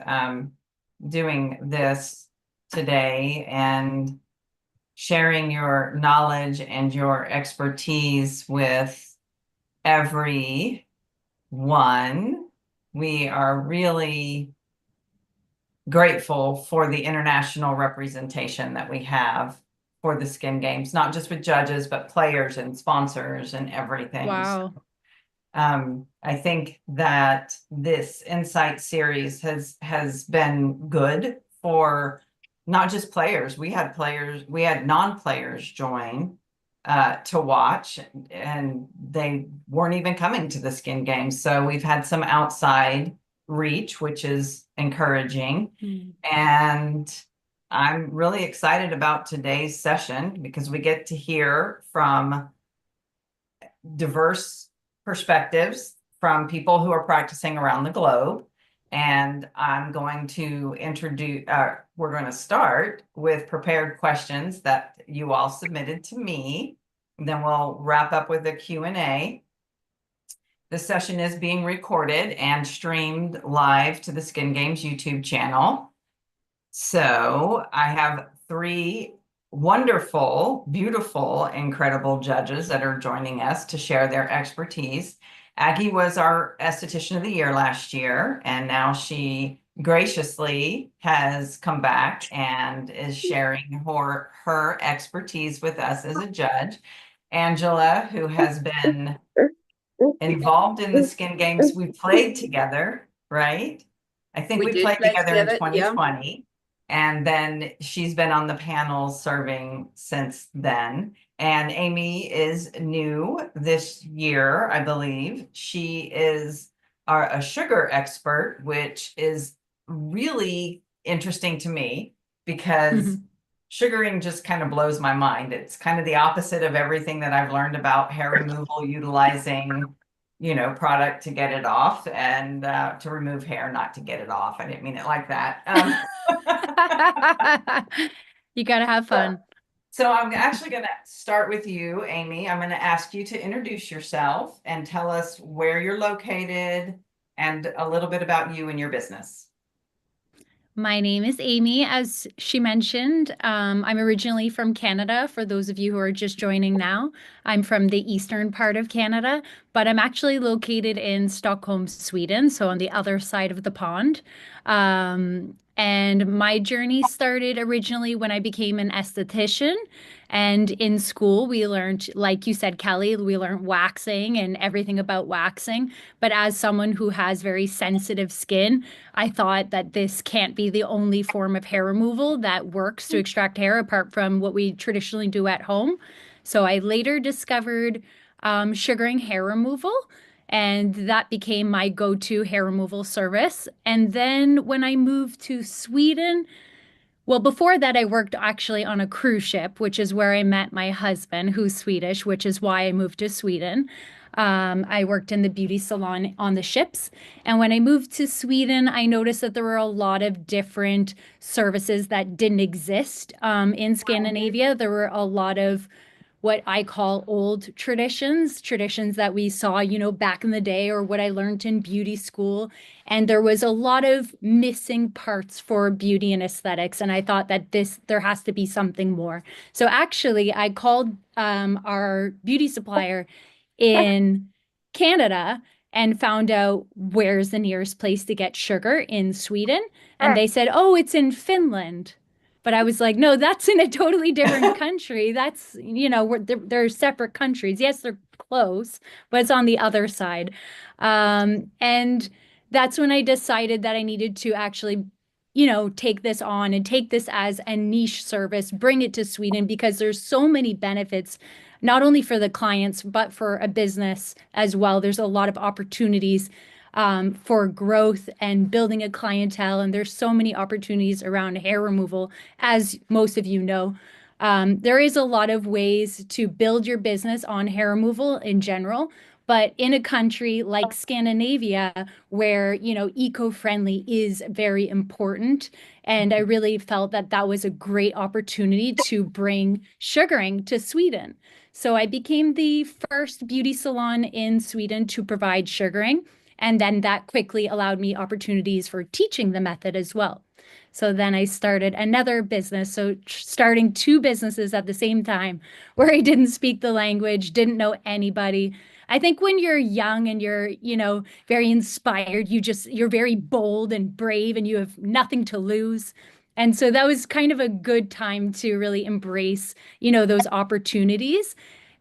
um, doing this today and sharing your knowledge and your expertise with everyone. We are really grateful for the international representation that we have for the Skin Games, not just with judges, but players and sponsors and everything. Wow. I think that this Insight series has been good for not just players. We had non-players join to watch, and they weren't even coming to the Skin Games. So we've had some outside reach, which is encouraging. Mm. And I'm really excited about today's session because we get to hear from diverse perspectives from people who are practicing around the globe. And I'm going to we're going to start with prepared questions that you all submitted to me. Then we'll wrap up with a Q&A. The session is being recorded and streamed live to the Skin Games YouTube channel. So I have three wonderful, beautiful, incredible judges that are joining us to share their expertise. Aggie was our esthetician of the year last year, and now she graciously has come back and is sharing her expertise with us as a judge. Angela, who has been involved in the Skin Games, we played together, right? I think We we did played play together in together. Yeah. 2020. And then she's been on the panel serving since then. And Amy is new this year, I believe. She is a sugar expert, which is really interesting to me because sugaring just kind of blows my mind. It's kind of the opposite of everything that I've learned about hair removal, utilizing product to get it off and to remove hair, not to get it off. I didn't mean it like that. You gotta have fun. So I'm actually going to start with you, Amy. I'm going to ask you to introduce yourself and tell us where you're located and a little bit about you and your business. My name is Amy. As she mentioned, I'm originally from Canada. For those of you who are just joining now, I'm from the eastern part of Canada, but I'm actually located in Stockholm, Sweden, so on the other side of the pond. And my journey started originally when I became an esthetician. And in school, we learned, like you said, Kelly, we learned waxing and everything about waxing. But as someone who has very sensitive skin, I thought that this can't be the only form of hair removal that works to extract hair apart from what we traditionally do at home. So I later discovered sugaring hair removal, and that became my go-to hair removal service. And then when I moved to Sweden, well, before that, I worked actually on a cruise ship, which is where I met my husband, who's Swedish, which is why I moved to Sweden. I worked in the beauty salon on the ships. And when I moved to Sweden, I noticed that there were a lot of different services that didn't exist in Scandinavia. There were a lot of what I call old traditions, traditions that we saw, back in the day, or what I learned in beauty school. And there was a lot of missing parts for beauty and aesthetics. And I thought that there has to be something more. So actually, I called our beauty supplier in Canada and found out where's the nearest place to get sugar in Sweden. And they said, oh, it's in Finland. But I was like, no, that's in a totally different country. That's, they're separate countries. Yes, they're close, but it's on the other side. And that's when I decided that I needed to actually, take this on and take this as a niche service, bring it to Sweden because there's so many benefits, not only for the clients, but for a business as well. There's a lot of opportunities for growth and building a clientele. And there's so many opportunities around hair removal, as most of you know. There is a lot of ways to build your business on hair removal in general. But in a country like Scandinavia, where, eco-friendly is very important, and I really felt that that was a great opportunity to bring sugaring to Sweden. So I became the first beauty salon in Sweden to provide sugaring. And then that quickly allowed me opportunities for teaching the method as well. So then I started another business. So starting two businesses at the same time where I didn't speak the language, didn't know anybody. I think when you're young and you're, very inspired, you're very bold and brave and you have nothing to lose. And so that was kind of a good time to really embrace, those opportunities.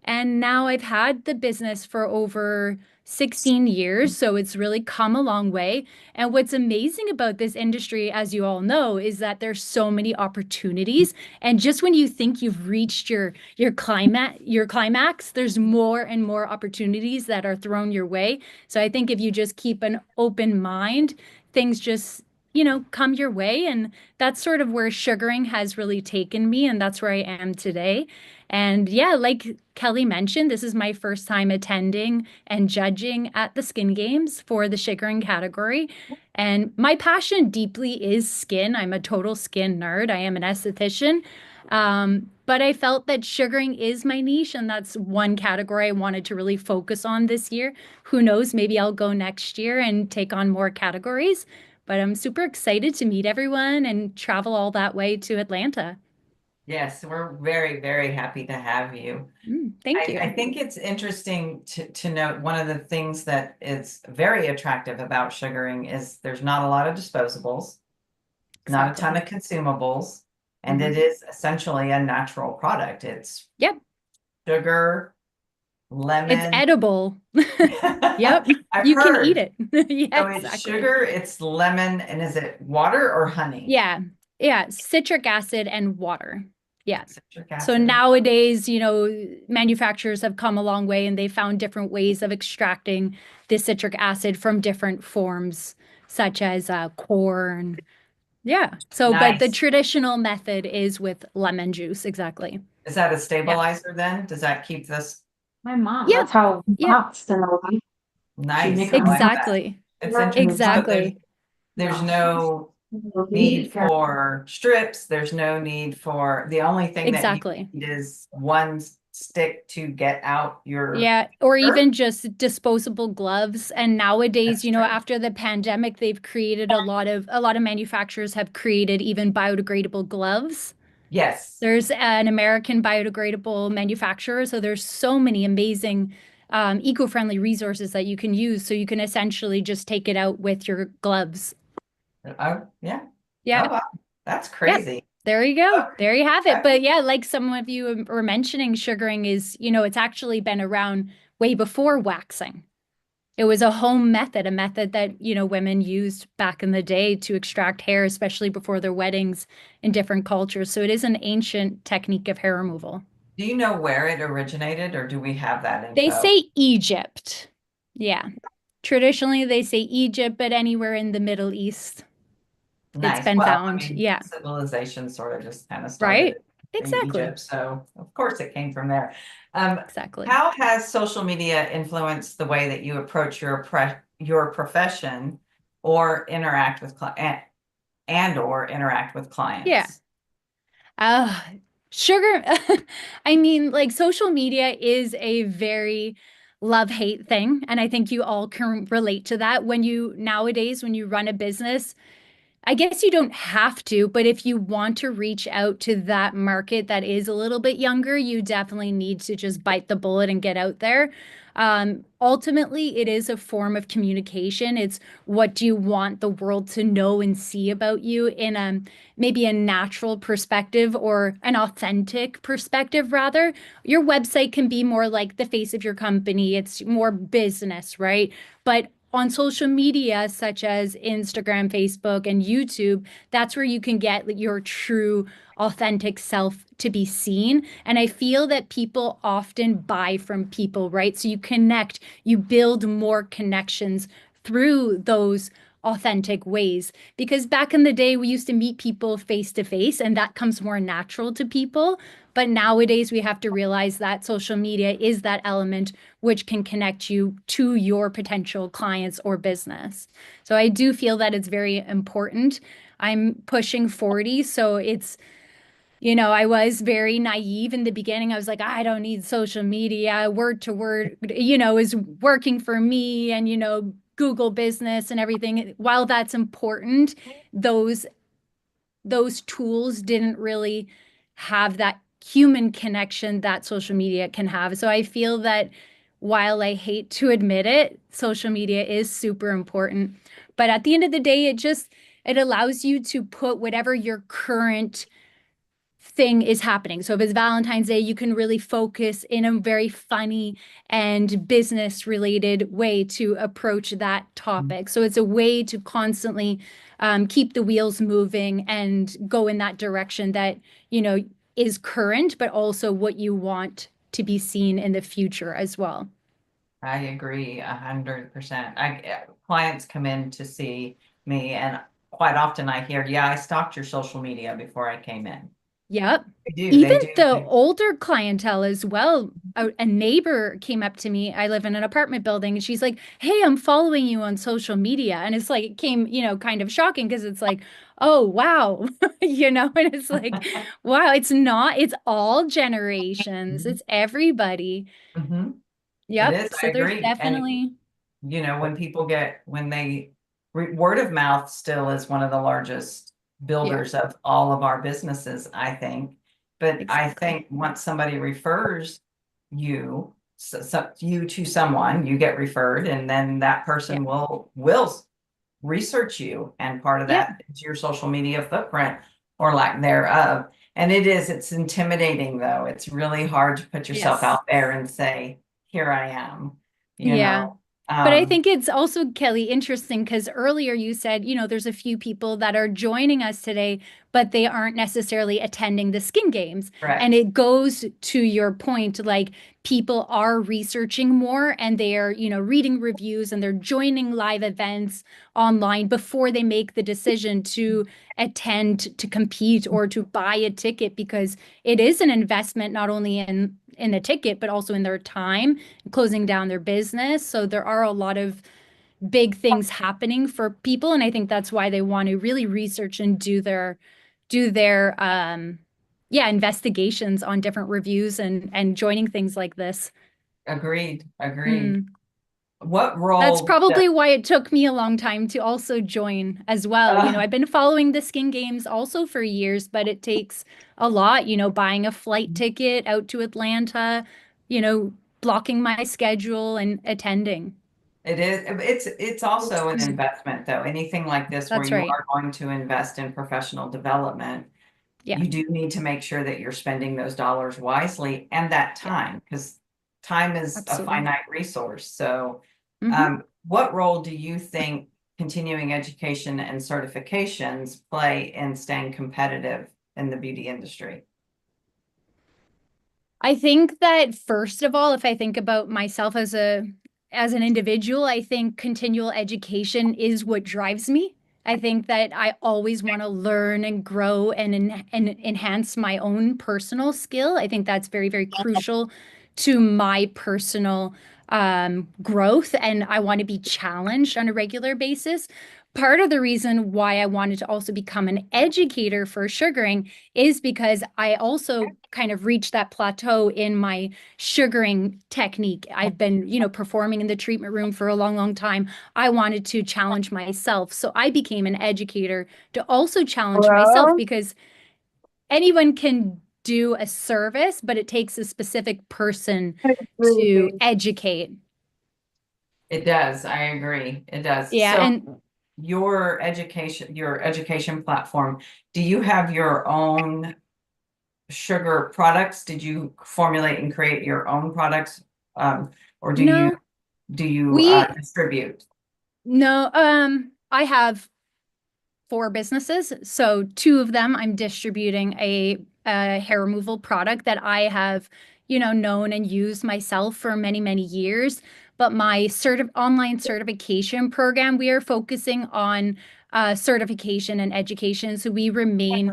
And now I've had the business for over 16 years, so it's really come a long way. And what's amazing about this industry, as you all know, is that there's so many opportunities. And just when you think you've reached your climax, there's more and more opportunities that are thrown your way. So I think if you just keep an open mind, things just come your way. And that's sort of where sugaring has really taken me, and that's where I am today. And yeah, like Kelly mentioned, this is my first time attending and judging at the skin games for the sugaring category. And my passion deeply is skin. I'm a total skin nerd. I am an esthetician. But I felt that sugaring is my niche, and that's one category I wanted to really focus on this year. Who knows, maybe I'll go next year and take on more categories. But I'm super excited to meet everyone and travel all that way to Atlanta. Yes, we're very, very happy to have you. Thank I you. think it's interesting to note one of the things that is very attractive about sugaring is there's not a lot of disposables, not a ton Exactly. of consumables, and Hmm. it is essentially a natural product. It's Yep. sugar, It's lemon. edible. Yep. I've You can eat heard. it. Yeah, So it's exactly. sugar, it's lemon, and is it water or honey? Yeah. Yeah. Citric acid and water. Yeah. Citric So acid and water. nowadays, manufacturers have come a long way and they found different ways of extracting the citric acid from different forms, such as corn. Yeah. So, but the Nice. traditional method is with lemon juice. Exactly. Is that a Yeah. stabilizer then? Does that keep this My mom, Yep. that's how Yep. pots in the life. She'd nice? make I her own like pot. that. Exactly. It's interesting. So Exactly. there's No. no need for strips. There's no need for, the only thing that you Exactly. need is one stick to get out your Yeah, or sugar. even just disposable gloves. And nowadays, That's true. after the pandemic, they've created a lot of manufacturers have created even biodegradable gloves. Yes. There's an American biodegradable manufacturer, so there's so many amazing eco-friendly resources that you can use. So you can essentially just take it out with your gloves. Oh, yeah. Yeah. Oh, wow. That's Yep. crazy. There you go. Okay. There you have it. Uh, But yeah, like some of you were mentioning, sugaring is, it's actually been around way before waxing. It was a home method, a method that, women used back in the day to extract hair, especially before their weddings in different cultures. So it is an ancient technique of hair removal. Do you know where it originated, or do we have that They info? say Egypt. Yeah. Traditionally, they say Egypt, but anywhere in the Middle East, it's Nice. been Well, I found. mean, Yeah. civilization sort of just kind of started Right? in Exactly. Egypt, so of course it came from there. Um, Exactly. how has social media influenced the way that you approach your profession or interact with and or interact with Yeah. clients? Uh, sugar, I mean, like social media is a very love-hate thing. And I think you all can relate to that nowadays, when you run a business, I guess you don't have to, but if you want to reach out to that market that is a little bit younger, you definitely need to just bite the bullet and get out there. Ultimately, it is a form of communication. It's what do you want the world to know and see about you in a maybe a natural perspective or an authentic perspective, rather. Your website can be more like the face of your company. It's more business, right? But on social media such as Instagram, Facebook, and YouTube, that's where you can get your true, authentic self to be seen. And I feel that people often buy from people, right? So you connect, you build more connections through those authentic ways. Because back in the day, we used to meet people face to face, and that comes more natural to people. But nowadays, we have to realize that social media is that element which can connect you to your potential clients or business. So I do feel that it's very important. I'm pushing 40, so I was very naive in the beginning. I was like, I don't need social media. Word to word, is working for me. And, Google Business and everything, while that's important, those tools didn't really have that human connection that social media can have. So I feel that while I hate to admit it, social media is super important. But at the end of the day, it allows you to put whatever your current thing is happening. So if it's Valentine's Day, you can really focus in a very funny and business related way to approach that topic. So it's a way to constantly keep the wheels moving and go in that direction that, is current, but also what you want to be seen in the future as well. I agree 100%. Clients come in to see me, and quite often I hear, yeah, I stalked your social media before I came in. Yep. They do, Even they do. the older clientele as well. A neighbor came up to me. I live in an apartment building, and she's like, "Hey, I'm following you on social media." And it's like, it came, kind of shocking because it's like, "Oh, wow." And it's like, wow, it's all generations. It's everybody. Mhm. It Yep. is, I So there's agree. And definitely, when people word of mouth still is one of the largest yeah, builders of all of our businesses, I think. But I exactly. think once somebody refers you to someone, you get referred, and then that Yeah. person will research you. And part of Yep. that is your social media footprint or lack thereof. And it's intimidating though. It's really hard to put yourself Yes. out there and say, here I am, you Yeah. know. But I think it's also, Kelly, interesting because earlier you said, there's a few people that are joining us today, but they aren't necessarily attending the skin games. And Correct. it goes to your point, like people are researching more and they are, reading reviews and they're joining live events online before they make the decision to attend, to compete, or to buy a ticket, because it is an investment not only in the ticket, but also in their time, closing down their business. So there are a lot of big things happening for people, and I think that's why they want to really research and do their yeah, investigations on different reviews and joining things like this. Agreed. Agreed. Mm. What That's role probably why it took me a long time to also join as well. uh, I've been following the skin games also for years, but it takes a lot, buying a flight ticket out to Atlanta, you know, blocking my schedule and attending. it's also an investment though. Anything like this where That's you right. are going to invest in professional development, Yeah, you do need to make sure that you're spending those dollars wisely and that yeah, time, because time is a absolutely. finite resource. So, Hmm. what role do you think continuing education and certifications play in staying competitive in the beauty industry? I think that first of all, if I think about myself as an individual, I think continual education is what drives me. I think that I always want to learn and grow and enhance my own personal skill. I think that's very, very crucial to my personal growth, and I want to be challenged on a regular basis. Part of the reason why I wanted to also become an educator for sugaring is because I also kind of reached that plateau in my sugaring technique. I've been, performing in the treatment room for a long, long time. I wanted to challenge myself. So I became an educator to also challenge myself, Hello? because anyone can do a service, but it takes a specific person to educate. It does. I agree. It does. Yeah. So, And your education platform, do you have your own sugar products? Did you formulate and create your own products? Or no, do you we, distribute? no, I have four businesses. So two of them, I'm distributing a hair removal product that I have, known and used myself for many, many years. But my online certification program, we are focusing on certification and education. So we remain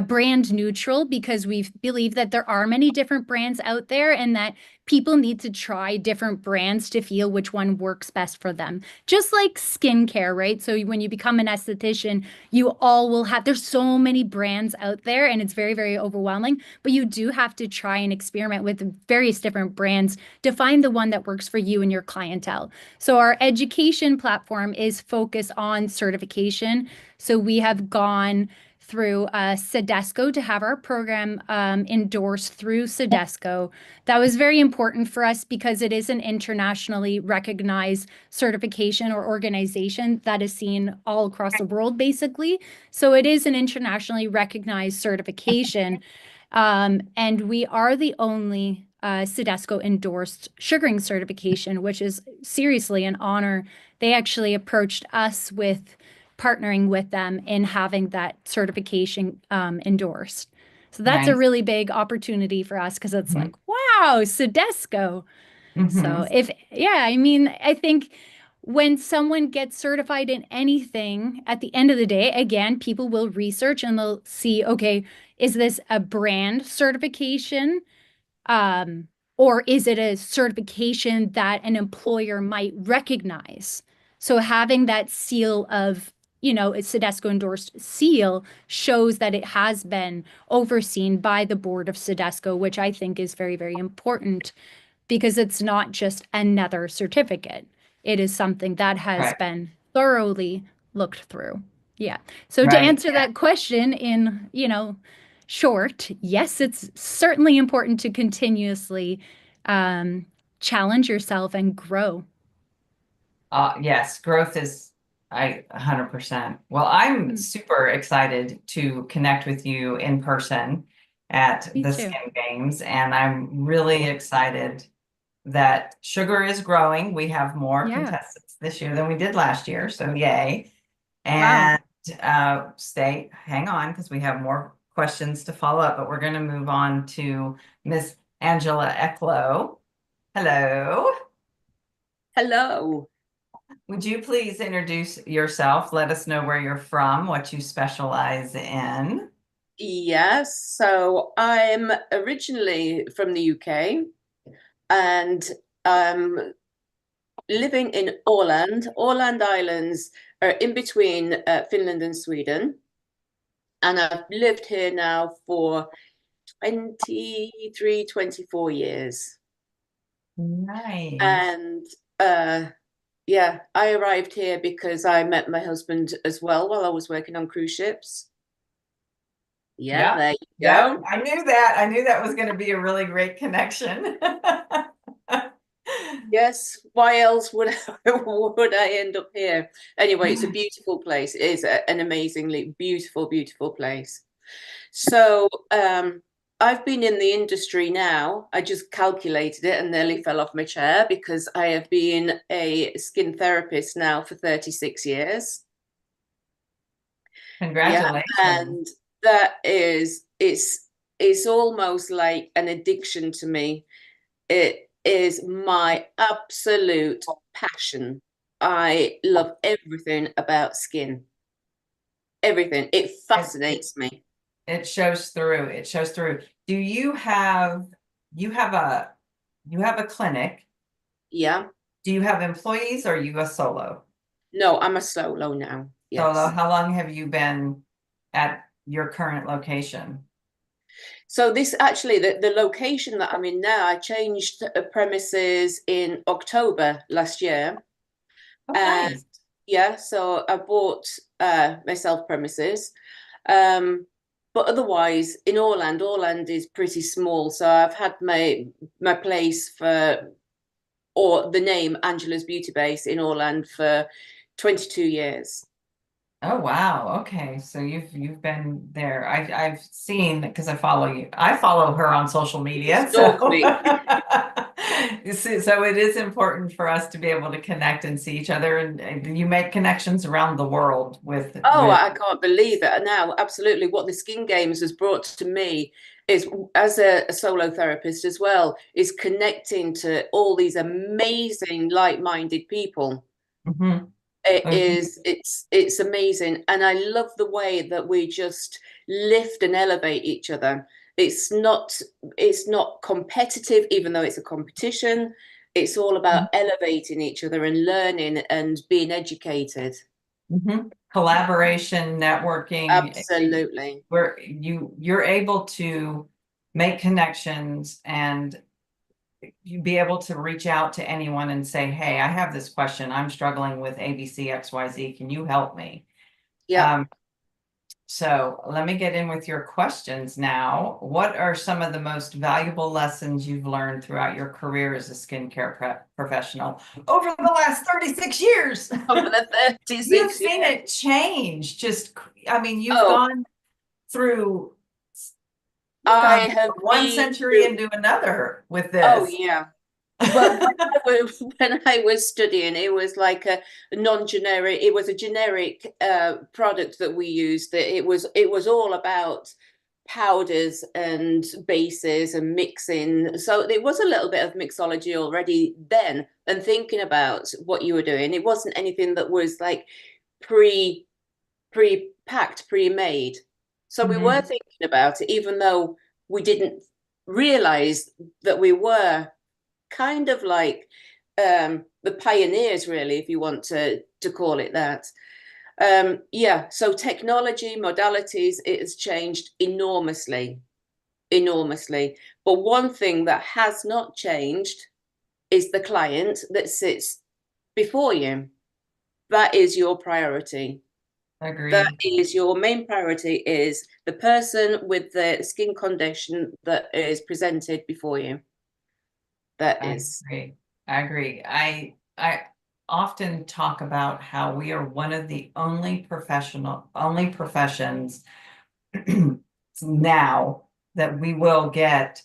brand neutral because we believe that there are many different brands out there and that people need to try different brands to feel which one works best for them. Just like skincare, right? So when you become an esthetician, you all will have, there's so many brands out there and it's very, very overwhelming, but you do have to try and experiment with various different brands to find the one that works for you and your clientele. So our education platform is focused on certification. So we have gone through Sedesco to have our program endorsed through Sedesco. That was very important for us because it is an internationally recognized certification or organization that is seen all across the world, basically. So it is an internationally recognized certification. And we are the only Sedesco endorsed sugaring certification, which is seriously an honor. They actually approached us with partnering with them in having that certification endorsed. So that's a Nice. really big opportunity for us because it's Mhm. like, wow, Sedesco. Mhm. So yeah, I mean, I think when someone gets certified in anything, at the end of the day, again, people will research and they'll see, okay, is this a brand certification? Um, or is it a certification that an employer might recognize? So having that seal of, it's Sedesco endorsed seal shows that it has been overseen by the board of Sedesco, which I think is very, very important because it's not just another certificate. It is something that has Right. been thoroughly looked through. Yeah. So to Right. answer that question in, short, yes, it's certainly important to continuously um, challenge yourself and grow. Yes, growth is 100%. Well, I'm Mm, super excited to connect with you in person at me the too. Skin Games, and I'm really excited that sugar is growing. We have more Yeah. contestants this year than we did last year, so yay. Wow. And hang on, because we have more questions to follow up, but we're going to move on to Miss Angela Ecklow. Hello. Hello. Would you please introduce yourself? Let us know where you're from, what you specialize in. Yes, so I'm originally from the UK and living in Åland. Åland Islands are in between Finland and Sweden. And I've lived here now for 23, 24 years. Nice. And yeah, I arrived here because I met my husband as well while I was working on cruise ships. Yeah, Yeah. there you Yep. go. I knew that. I knew that was going to be a really great connection. Yes, why else would would I end up here? Anyway, it's a beautiful place. It is an amazingly beautiful, beautiful place. So, I've been in the industry now. I just calculated it and nearly fell off my chair because I have been a skin therapist now for 36 years. Yeah, Congratulations. and that is it's almost like an addiction to me. It is my absolute passion. I love everything about skin. Everything. It It, it, fascinates me. it shows through. It shows through. Do you have a you have a clinic? Yeah. Do you have employees or are you a solo? No, I'm a solo now. Solo, Yes. how long have you been at your current location? So this actually the location that I'm in now, I changed premises in October last year. Oh, And nice. yeah, so I bought myself premises. But otherwise, in Orland, Orland is pretty small. So I've had my place for, or the name Angela's Beauty Base in Orland for 22 years. Oh, wow. Okay. So you've been there. I've seen because I follow you. I follow her on social You media. stalk So me. you see, so it is important for us to be able to connect and see each other and you make connections around the world Oh, with I can't believe it. And now, absolutely, what the Skin Games has brought to me is, as a solo therapist as well, is connecting to all these amazing, like-minded people. Mhm. It is, it's amazing. And I love the way that we just lift and elevate each other. It's not competitive, even though it's a competition. It's all about elevating each other and learning and being educated. Collaboration, networking, Absolutely. where you're able to make connections and you be able to reach out to anyone and say, hey, I have this question. I'm struggling with ABC, XYZ. Can you help me? Yeah. So let me get in with your questions now. What are some of the most valuable lessons you've learned throughout your career as a skincare professional over the last 36 years? Over the 36 You've seen it change. I mean, you've gone through I have one century into another with this. Oh yeah. Well, when I was studying, it was like a non-generic. It was a generic product that we used. That it was all about powders and bases and mixing. So there was a little bit of mixology already then. And thinking about what you were doing, it wasn't anything that was like pre-packed, pre-made. So we were thinking about it, even though we didn't realize that we were kind of like the pioneers, really, if you want to call it that. Yeah, so technology, modalities, it has changed enormously, enormously. But one thing that has not changed is the client that sits before you. That is your priority. Agreed. That is your main priority, is the person with the skin condition that is presented before you. That is. I agree. I often talk about how we are one of the only professions now that we will get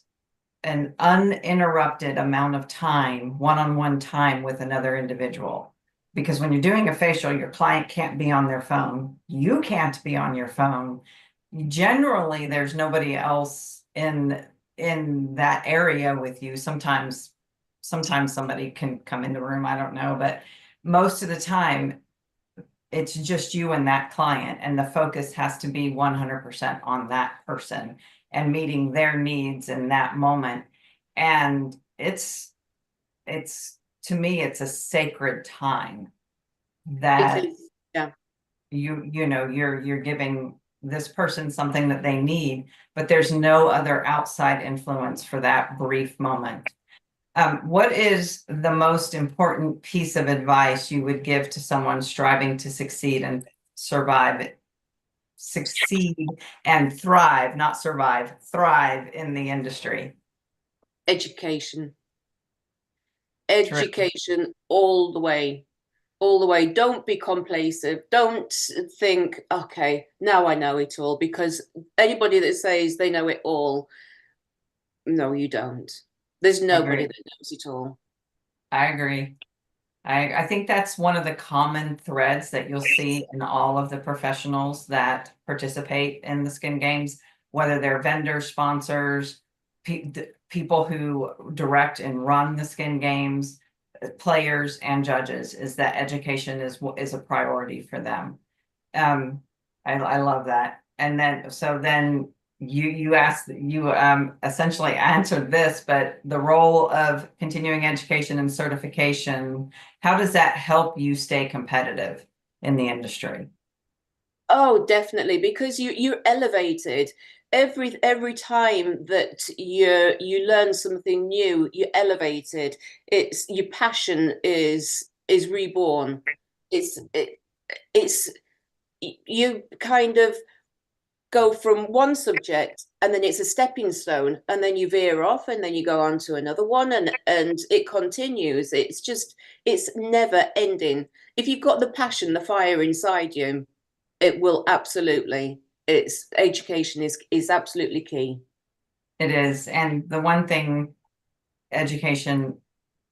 an uninterrupted amount of time, one-on-one time with another individual. Because when you're doing a facial, your client can't be on their phone. You can't be on your phone. Generally, there's nobody else in that area with you. Sometimes somebody can come in the room, I don't know, but most of the time it's just you and that client, and the focus has to be 100% on that person and meeting their needs in that moment. And it's to me, it's a sacred time that Yeah. you're giving this person something that they need, but there's no other outside influence for that brief moment. What is the most important piece of advice you would give to someone striving to succeed and succeed and thrive, not survive, thrive in the industry? Education. Education all the way. All the way. Don't be complacent. Don't think, okay, now I know it all, because anybody that says they know it all, no, you don't. There's nobody that knows it all. I agree. I think that's one of the common threads that you'll see in all of the professionals that participate in the skin games, whether they're vendors, sponsors, people who direct and run the skin games, players and judges, is that education is a priority for them. I love that. And then you asked, you essentially answered this, but the role of continuing education and certification, how does that help you stay competitive in the industry? Oh, definitely, because you're elevated every time that you learn something new. You're elevated. It's your passion is reborn. It's you kind of go from one subject, and then it's a stepping stone, and then you veer off, and then you go on to another one, and it continues. It's never ending. If you've got the passion, the fire inside you, it will absolutely. It's education is absolutely key. It is. And the one thing education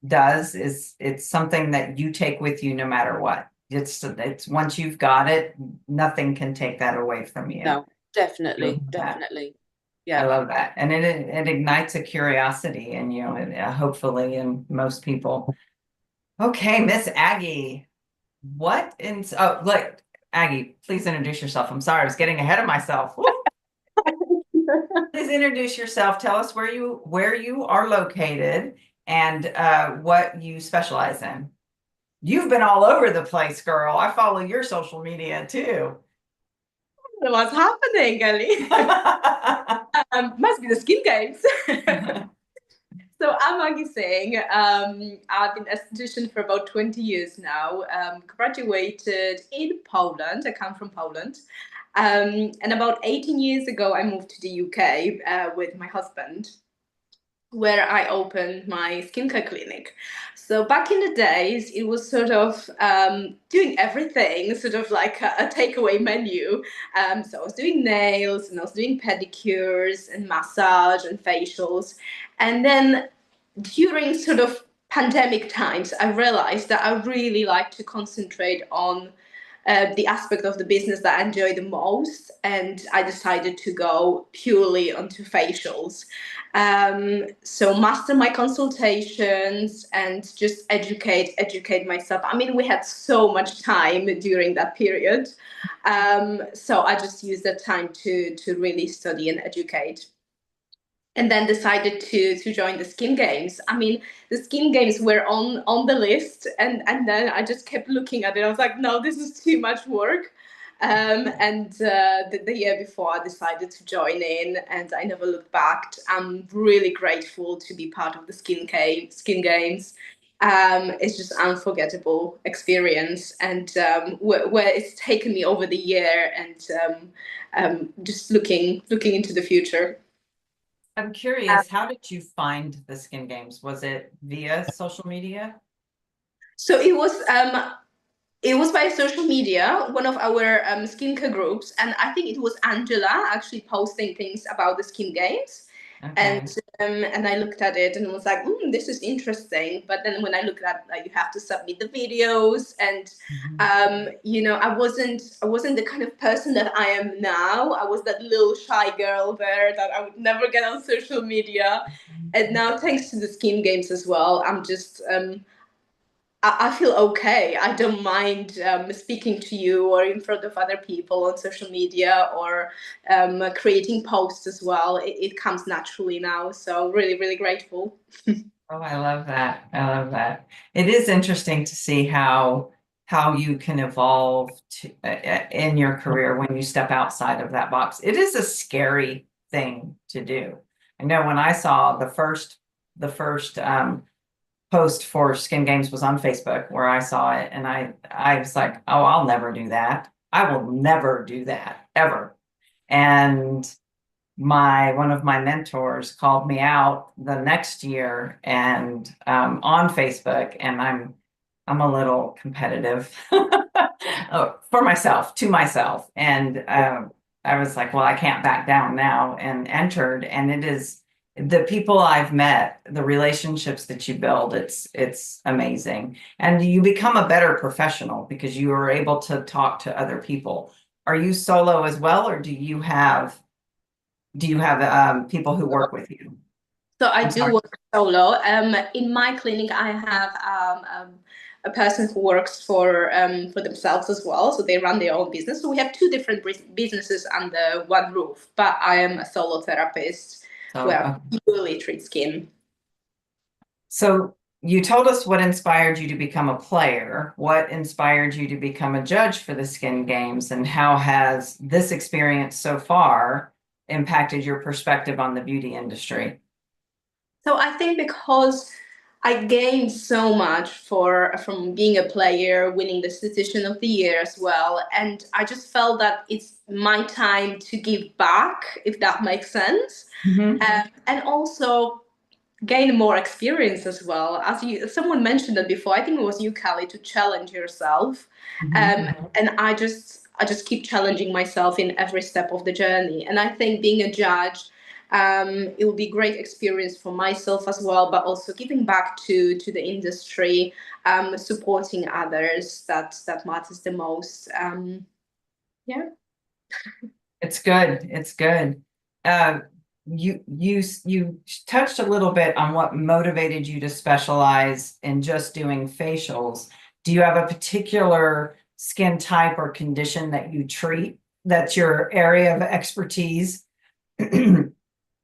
does is it's something that you take with you no matter what. It's once you've got it, nothing can take that away from you. No, definitely. Yeah. I love that. And it ignites a curiosity in you, and hopefully in most people. Okay, Miss Aggie, Aggie, please introduce yourself. I'm sorry, I was getting ahead of myself. Please introduce yourself. Tell us where you are located and what you specialize in. You've been all over the place, girl. I follow your social media too. What's happening, Ellie? Must be the skin games. So I'm Maggie Singh. I've been a esthetician for about 20 years now. Graduated in Poland. I come from Poland. And about 18 years ago, I moved to the UK with my husband, where I opened my skincare clinic. So back in the days, it was sort of doing everything, sort of like a takeaway menu. So I was doing nails and I was doing pedicures and massage and facials. And then during sort of pandemic times, I realized that I really like to concentrate on the aspect of the business that I enjoy the most, and I decided to go purely onto facials. So master my consultations and just educate myself. I mean, we had so much time during that period, so I just used that time to really study and educate. And then decided to join the skin games. I mean, the skin games were on the list, and then I just kept looking at it. I was like, no, this is too much work. And the year before, I decided to join in, and I never looked back. I'm really grateful to be part of the skin games. It's just unforgettable experience, and where it's taken me over the year, and just looking into the future. I'm curious, how did you find the skin games? Was it via social media? So it was by social media, one of our skincare groups, and I think it was Angela actually posting things about the skin games. Okay. And I looked at it and was like, this is interesting. But then when I looked at, like, you have to submit the videos, and I wasn't the kind of person that I am now. I was that little shy girl there that I would never get on social media. And now, thanks to the skin games as well, I'm just I feel okay. I don't mind speaking to you or in front of other people on social media, or creating posts as well. It comes naturally now. So really, really grateful. Oh, I love that. I love that. It is interesting to see how you can evolve in your career when you step outside of that box. It is a scary thing to do. I know when I saw the first post for Skin Games was on Facebook, where I saw it, and I was like, oh, I'll never do that. I will never do that ever. And one of my mentors called me out the next year and on Facebook, and I'm a little competitive for myself, to myself, and I was like, well, I can't back down now, and entered. And it is the people I've met, the relationships that you build, it's amazing, and you become a better professional because you are able to talk to other people. Are you solo as well, or do you have people who work with you? So I I'm do sorry. work solo. In my clinic, I have a person who works for themselves as well. So they run their own business. So we have two different businesses under one roof. But I am a solo therapist where I purely treat skin. So you told us what inspired you to become a player. What inspired you to become a judge for the Skin Games, and how has this experience so far impacted your perspective on the beauty industry? So I think because I gained so much from being a player, winning the Esthetician of the Year as well, and I just felt that it's my time to give back, if that makes sense, and also gain more experience as well. As someone mentioned it before, I think it was you, Callie, to challenge yourself, and I just keep challenging myself in every step of the journey. And I think being a judge, it will be great experience for myself as well, but also giving back to the industry, supporting others. That matters the most. Yeah. It's good. It's good. You touched a little bit on what motivated you to specialize in just doing facials. Do you have a particular skin type or condition that you treat that's your area of expertise?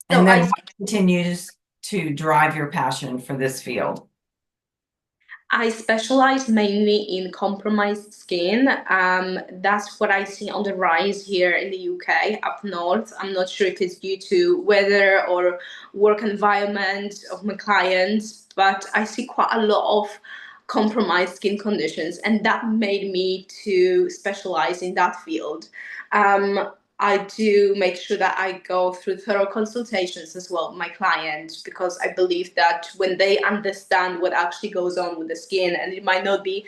And So then I what continues to drive your passion for this field? I specialize mainly in compromised skin. That's what I see on the rise here in the UK, up north. I'm not sure if it's due to weather or work environment of my clients, but I see quite a lot of compromised skin conditions, and that made me to specialize in that field. Um, I do make sure that I go through thorough consultations as well with my clients, because I believe that when they understand what actually goes on with the skin, and it might not be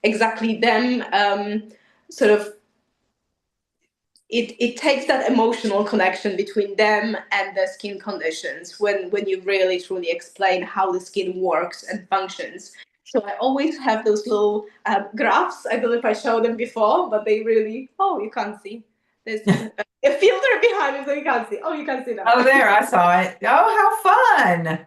exactly them, sort of it takes that emotional connection between them and the skin conditions when you really truly explain how the skin works and functions. So I always have those little graphs. I don't know if I showed them before, but they really, oh, you can't see. There's a filter behind it, so you can't see. Oh, you can see that. Oh, there, I saw it. Oh, how fun.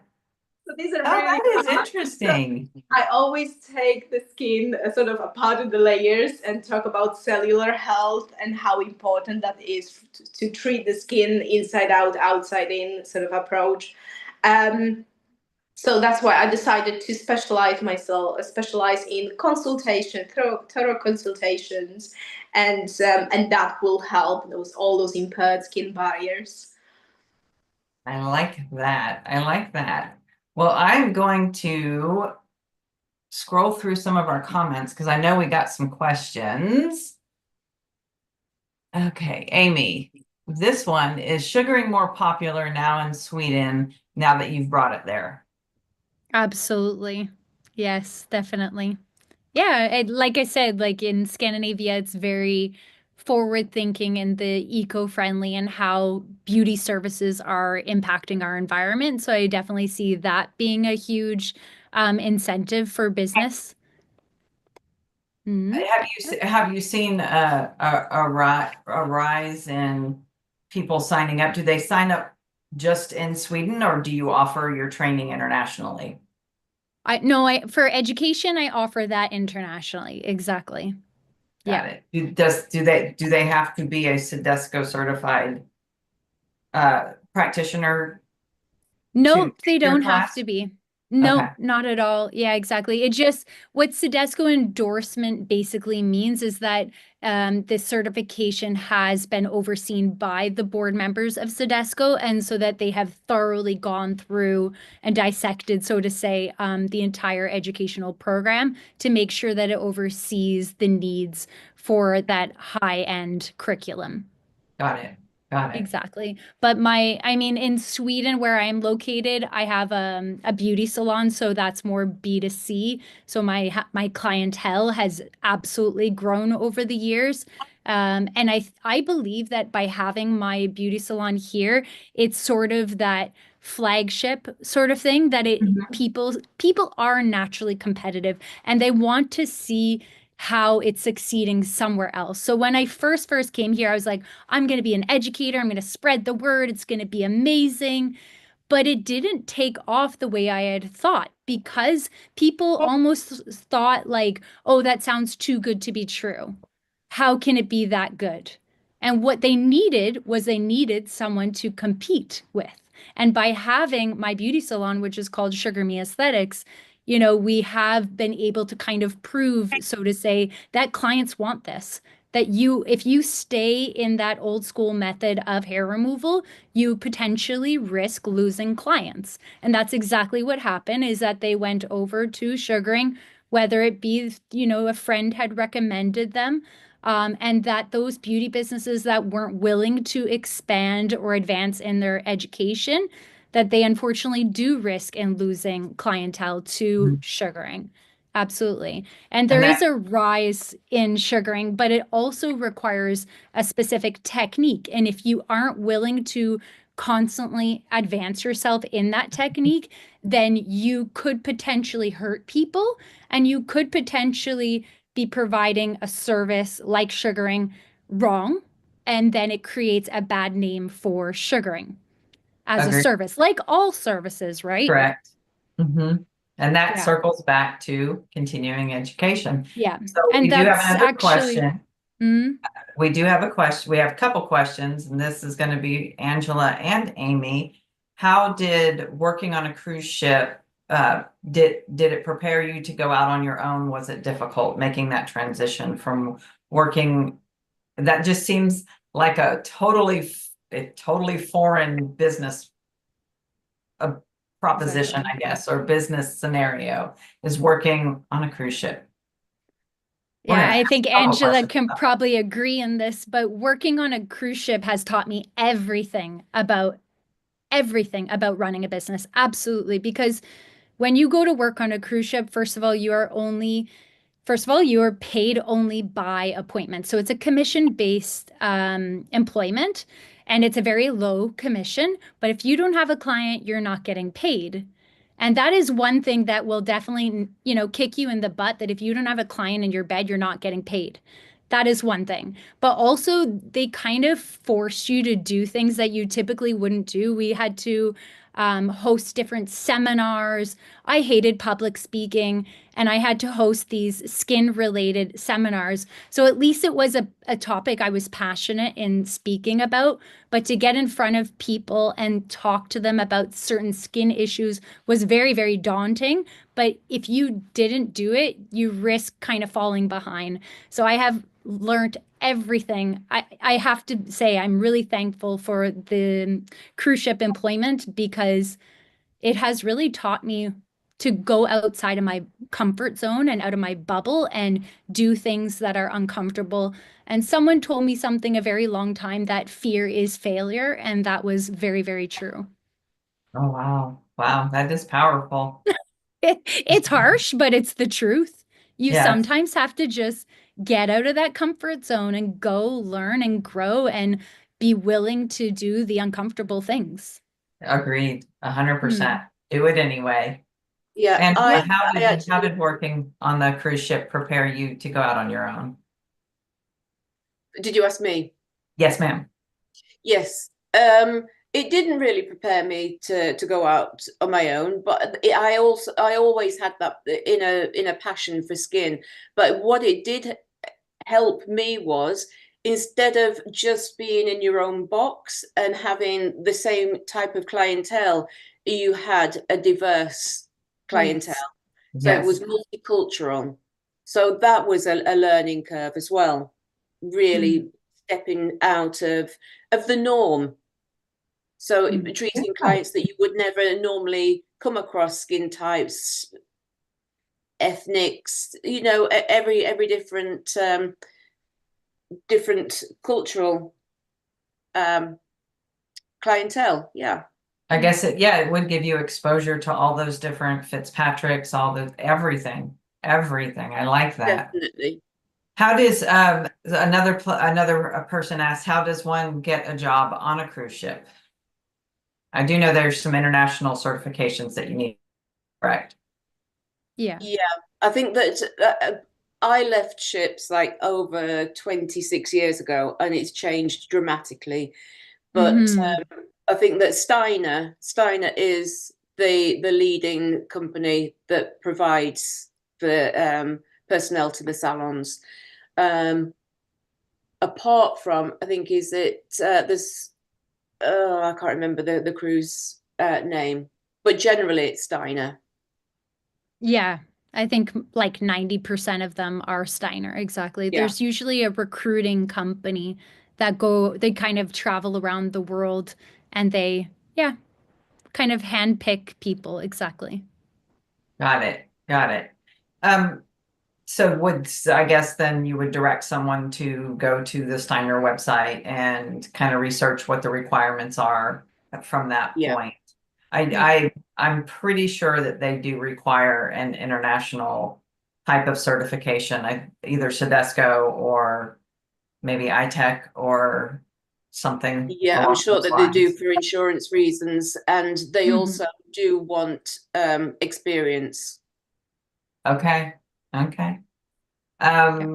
So these are Oh, really that is fun. interesting. I always take the skin sort of apart of the layers and talk about cellular health and how important that is to treat the skin inside out, outside in sort of approach. So that's why I decided to specialize in consultation, thorough consultations, and that will help all those impaired skin barriers. I like that. I like that. Well, I'm going to scroll through some of our comments because I know we got some questions. Okay, Amy, this one, is sugaring more popular now in Sweden now that you've brought it there? Absolutely. Yes, definitely. Yeah, like I said, like in Scandinavia, it's very forward thinking and the eco-friendly and how beauty services are impacting our environment. So I definitely see that being a huge incentive for business. Mhm. Have you seen a rise in people signing up? Do they sign up just in Sweden, or do you offer your training internationally? I for education, I offer that internationally. Exactly. Got Yeah. it. Do they have to be a Sodesco certified practitioner to No, they take your don't have class? to be. Okay, No, not at all. Yeah, exactly. It just what Sodesco endorsement basically means is that this certification has been overseen by the board members of Sodesco, and so that they have thoroughly gone through and dissected, so to say, the entire educational program to make sure that it oversees the needs for that high-end curriculum. got it. Got it. Exactly. But I mean, in Sweden, where I'm located, I have a beauty salon, so that's more B2C. So my clientele has absolutely grown over the years. And I believe that by having my beauty salon here, it's sort of that flagship sort of thing that Mhm. people are naturally competitive and they want to see how it's succeeding somewhere else. So when I first came here, I was like, I'm going to be an educator. I'm going to spread the word. It's going to be amazing. But it didn't take off the way I had thought because people almost thought like, oh, that sounds too good to be true. How can it be that good? And what they needed was they needed someone to compete with. And by having my beauty salon, which is called Sugar Me Aesthetics, we have been able to kind of prove, so to say, that clients want this. That if you stay in that old school method of hair removal, you potentially risk losing clients. And that's exactly what happened is that they went over to sugaring, whether it be, a friend had recommended them, and that those beauty businesses that weren't willing to expand or advance in their education, that they unfortunately do risk in losing clientele to Mhm. sugaring. Absolutely. And And there that, is a rise in sugaring, but it also requires a specific technique. And if you aren't willing to constantly advance yourself in that technique, then you could potentially hurt people and you could potentially be providing a service like sugaring wrong. And then it creates a bad name for sugaring as a agree, service, like all services, right? correct. Hmm. And that Yeah. circles back to continuing education. Yeah. So And we do have that's another actually, question. mm, We do have a question. We have a couple questions, and this is going to be Angela and Amy. how did working on a cruise ship, did it prepare you to go out on your own? Was it difficult making that transition from working? That just seems like a totally foreign business proposition, Exactly. I guess, or business scenario is working on a cruise ship. We're Yeah, gonna I ask think a couple Angela questions can about probably agree in this, but working on a cruise ship has taught me everything about running a business. Absolutely. Because when you go to work on a cruise ship, first of all, you are paid only by appointment. So it's a commission-based employment, and it's a very low commission. But if you don't have a client, you're not getting paid. And that is one thing that will definitely, kick you in the butt, that if you don't have a client in your bed, you're not getting paid. That is one thing. But also, they kind of force you to do things that you typically wouldn't do. We had to host different seminars. I hated public speaking, and I had to host these skin related seminars. So at least it was a topic I was passionate in speaking about. But to get in front of people and talk to them about certain skin issues was very, very daunting. But if you didn't do it, you risk kind of falling behind. So I have learned everything. I have to say, I'm really thankful for the cruise ship employment, because it has really taught me to go outside of my comfort zone and out of my bubble and do things that are uncomfortable. And someone told me something a very long time, that fear is failure. And that was very, very true. Oh, wow. Wow, that is powerful. It's harsh, but it's the truth. You Yes, sometimes have to just get out of that comfort zone and go learn and grow and be willing to do the uncomfortable things. agreed, 100%. Hmm. Do it anyway. Yeah, And Yeah. I how actually did working on the cruise ship prepare you to go out on your own? did you ask me? Yes, ma'am. Yes. It didn't really prepare me to go out on my own, but I always had that in a passion for skin. But what it did help me was, instead of just being in your own box and having the same type of clientele, you had a diverse clientele. Yes. So it Yes, was multicultural. So that was a learning curve as well, Mm. really stepping out of the norm. So Mm. treating yeah, clients that you would never normally come across, skin types, ethnics, every different cultural um, clientele. Yeah, I guess it would give you exposure to all those different Fitzpatricks, all the everything. I like that. definitely. How does another person asked, how does one get a job on a cruise ship? I do know there's some international certifications that you need, correct? Yeah. Yeah, I think that I left ships like over 26 years ago, and it's changed dramatically. But Hmm. I think that Steiner is the leading company that provides the personnel to the salons. Um, Apart from, I think, is it there's I can't remember the cruise name, but generally it's Steiner. Yeah. I think like 90% of them are Steiner. Exactly. Yeah. There's usually a recruiting company they kind of travel around the world, and yeah, kind of handpick people. Exactly. Got it. Got it. Um, so I guess then you would direct someone to go to the Steiner website and kind of research what the requirements are from that Yeah. point. Yeah. I'm pretty sure that they do require an international type of certification, either Sodesco or maybe iTech or something Yeah, I'm along sure those that they do lines. for insurance reasons, and they Hmm. also do want experience. Okay. Okay. Yeah.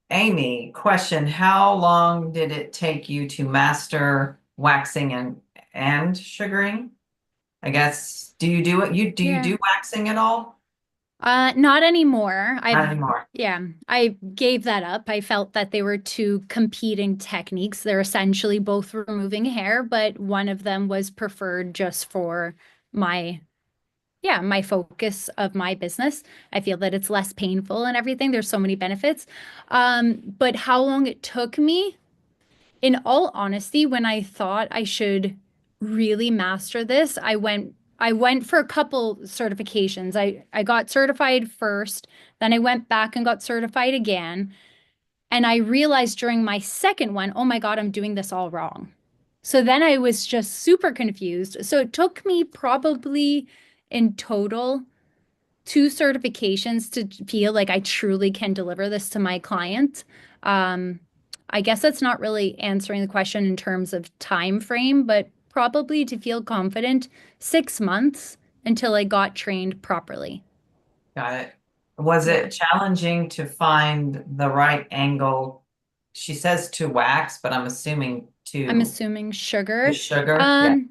Amy, question, how long did it take you to master waxing and sugaring? I guess, do you do it? Do you Yeah. do waxing at all? Not anymore. Not anymore. Yeah, I gave that up. I felt that they were two competing techniques. They're essentially both removing hair, but one of them was preferred just for my, yeah, my focus of my business. I feel that it's less painful and everything. There's so many benefits. But how long it took me, in all honesty, when I thought I should really master this, I went for a couple certifications. I got certified first, then I went back and got certified again, and I realized during my second one, oh my God, I'm doing this all wrong. So then I was just super confused. So it took me probably in total two certifications to feel like I truly can deliver this to my client. Um, I guess that's not really answering the question in terms of time frame, but probably to feel confident, 6 months until I got trained properly. Got it. Was Yeah. it challenging to find the right angle? She says to wax, but I'm assuming I'm to assuming sugar. sugar. Yeah. Um,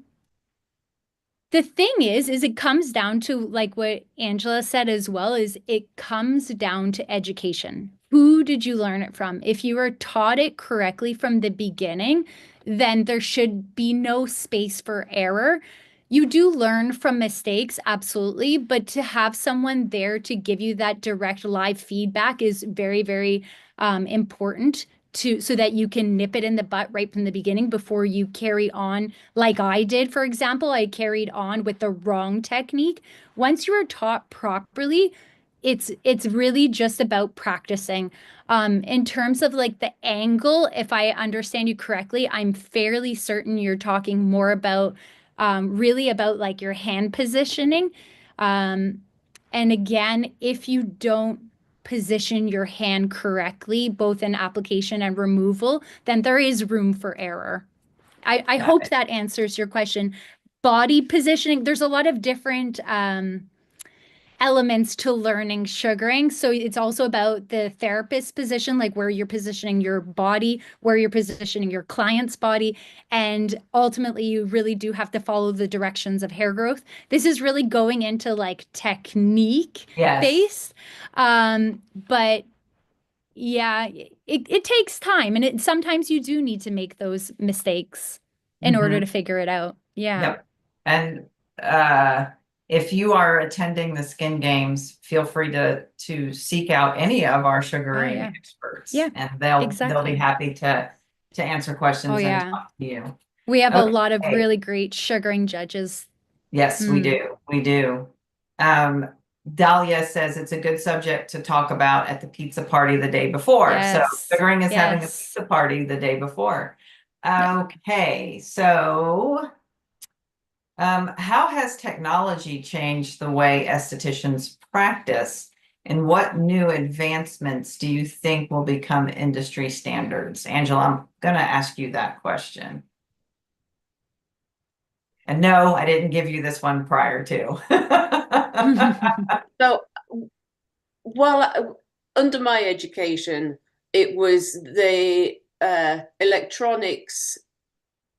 The thing is it comes down to like what Angela said as well, is it comes down to education. Who did you learn it from? If you were taught it correctly from the beginning, then there should be no space for error. You do learn from mistakes, absolutely, but to have someone there to give you that direct live feedback is very, very important to so that you can nip it in the butt right from the beginning before you carry on like I did. For example, I carried on with the wrong technique. Once you are taught properly, it's really just about practicing. In terms of like the angle, if I understand you correctly, I'm fairly certain you're talking more about really about like your hand positioning. Um, and again, if you don't position your hand correctly, both in application and removal, then there is room for error. I Got hope it. that answers your question. Body positioning, there's a lot of different elements to learning sugaring. So it's also about the therapist position, like where you're positioning your body, where you're positioning your client's body. And ultimately, you really do have to follow the directions of hair growth. This is really going into like technique Yes. based. But yeah, it takes time, and sometimes you do need to make those mistakes in order Mhm. to figure it out. Yeah. Yep. And uh, if you are attending the Skin Games, feel free to seek out any of our Oh sugaring yeah. experts, Yeah, and they'll be exactly. happy to answer Oh questions and yeah. talk to you. We have a lot of Okay. really great sugaring judges. Yes, we Mm, do. We do. Um, Dahlia says it's a good subject to talk about at the pizza party the day before. So yes. sugaring is having a Yes. pizza party the day before. Yeah. Okay, so how has technology changed the way estheticians practice, and what new advancements do you think will become industry standards? Angela, I'm gonna ask you that question. And no, I didn't give you this one prior to. So, well, under my education, it was the electronics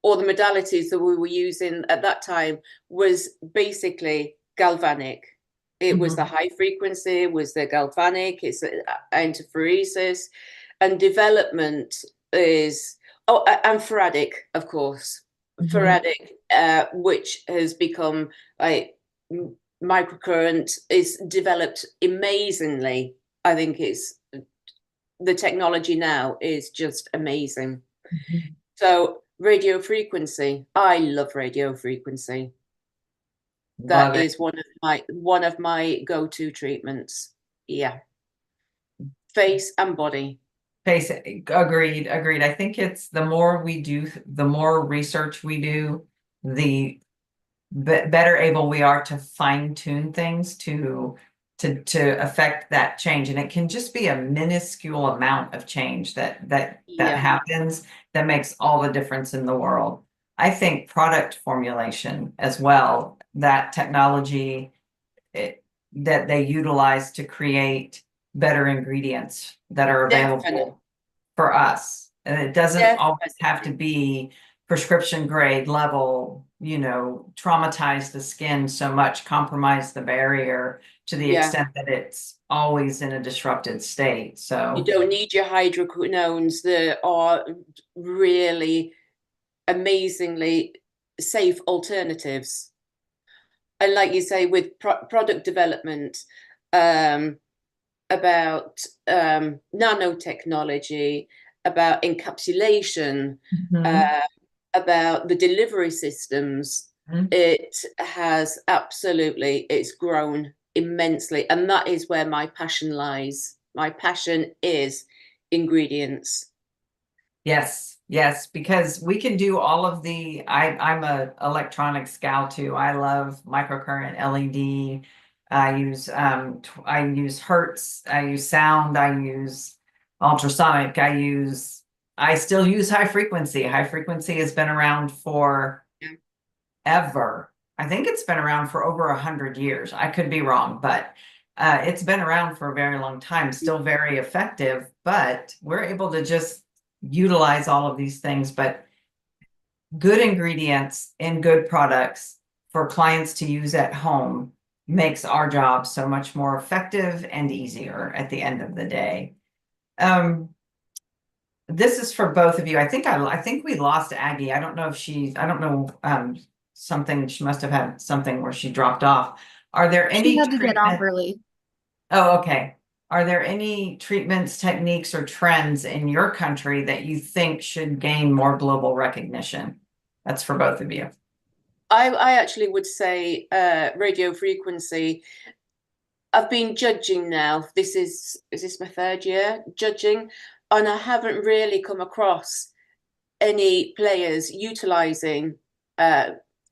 or the modalities that we were using at that time was basically galvanic. It was the Mhm. high frequency, was the galvanic, it's interferesis, and development is, oh, and faradic, of course. Mhm. Faradic, which has become like microcurrent, is developed amazingly. I think it's the technology now is just amazing. Mhm. So radio frequency, I love radio frequency. That Love it. is one of my go-to treatments. Yeah, face and body. Face, agreed. I think it's the more we do, the more research we do, the better able we are to fine tune things to affect that change. And it can just be a minuscule amount of change that Yeah, happens that makes all the difference in the world. I think product formulation as well, that technology that they utilize to create better ingredients that are definitely, available for us. And it doesn't always have to definitely. be prescription grade level, traumatize the skin so much, compromise the barrier to the Yeah. extent that it's always in a disrupted state. You So don't need your hydroquinones that are really amazingly safe alternatives. And like you say, with product development, about nanotechnology, about encapsulation, Mhm. about the delivery systems, Mhm. it's grown immensely. And that is where my passion lies. My passion is ingredients. Yes, yes, because we can do all of I'm a electronics gal too. I love microcurrent LED. I use hertz, I use sound, I use ultrasonic, I still use high frequency. High frequency has been around for Yeah. ever. I think it's been around for over 100 years. I could be wrong, but it's been around for a very long time, still very effective, but we're able to just utilize all of these things. But good ingredients in good products for clients to use at home makes our job so much more effective and easier at the end of the day. This is for both of you. I think we lost Aggie. I don't know if I don't know, something, she must have had something where she dropped off. Are there She any had to get off treatment? early. Oh, okay. Are there any treatments, techniques, or trends in your country that you think should gain more global recognition? That's for both of you. I actually would say radio frequency. I've been judging now. Is this my third year judging? And I haven't really come across any players utilizing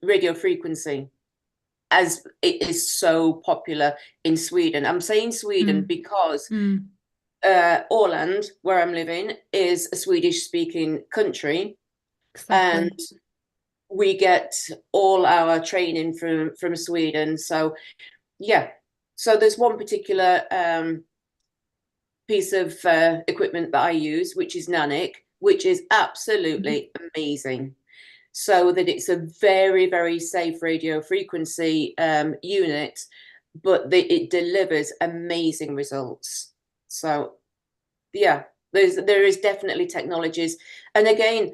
radio frequency as it is so popular in Sweden. I'm saying Sweden because Åland, where I'm living, is a Swedish speaking country. Exactly. And we get all our training from Sweden. So yeah, so there's one particular piece of equipment that I use, which is Nanic, which is absolutely amazing. So that it's a very, very safe radio frequency unit, but it delivers amazing results. So yeah, there is definitely technologies. And again,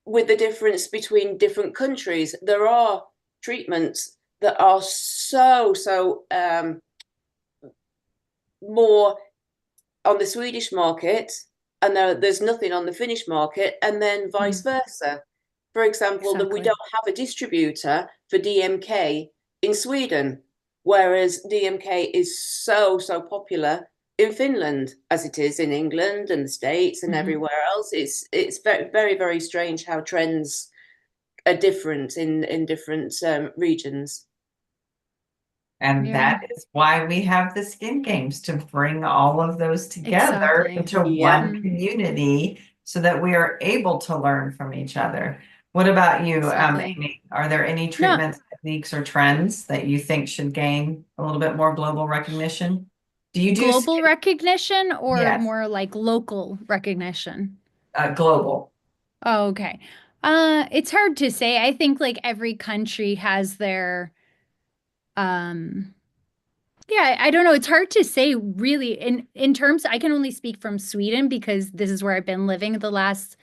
with the difference between different countries, there are treatments that are so more on the Swedish market, and there's nothing on the Finnish market, and then vice versa. For example, that we Exactly. don't have a distributor for DMK in Sweden, whereas DMK is so popular in Finland as it is in England and the States and everywhere else. It's very, very strange how trends are different in different regions. And Yeah. that is why we have the skin games, to bring all of those together Exactly. into Yeah. one community so that we are able to learn from each other. What about you, Exactly. Amy? Are there any No, treatments, techniques, or trends that you think should gain a little bit more global recognition? Do you do global recognition or Yes, more like local recognition? global. Oh, okay. It's hard to say. I think like every country has their um yeah, I don't know. It's hard to say really in terms I can only speak from Sweden because this is where I've been living the last